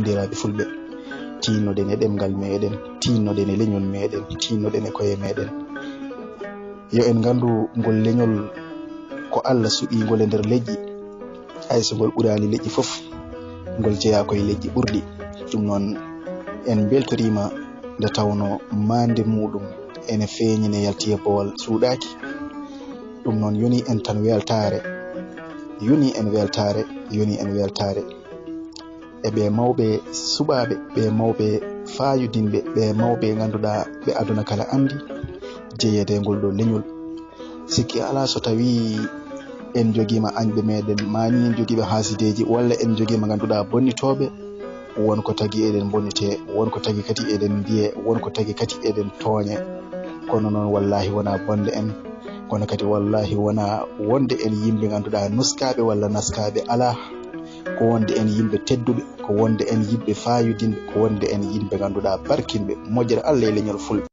bandiraabe fulbe tinnoden e demngal meeden, tinnoden e leñol meeden, tinnoden e koye meeden. Yo en gandu ngol leñol ko Allah suɓi ngol e nder leƴƴi, hayso ngol ɓurani leƴƴi fof ngol jeeya koye leƴƴi ɓurɗi. Ɗum noon en beltorima nde tawno mande muɗum ene feeñine yalti e boowal suuɗaki. Ɗum noon yoni en tan weltare, yoni en weltare e ɓe mawɓe suɓaɓe, ɓe mawɓe fayudinɓe, ɓe mawɓe ganduɗa ɓe aduna kala andi jeeyede ngol ɗo leñol. Sikki ala so tawi en jogima añɓe meɗen, mani en jogiɓe haasideji, walla en jogima ganduɗa bonnitoɓe, wonko tagi eɗen bonnite, wonko tagi kadi eɗen mbiye, wonko tagi kadi eɗen tooñe. Kono noon wallahi wona bonde en, kono kadi wallahi wona wonde en yimɓe ganduɗa nuskaɓe walla naskaɓe, ala, ko wonde en yimɓe tedduɓe, ko wonde en yimɓe fayudinɓe, ko wonde en yimɓe ganduɗa barkinɓe moƴƴere Allah e leñol fulɓe.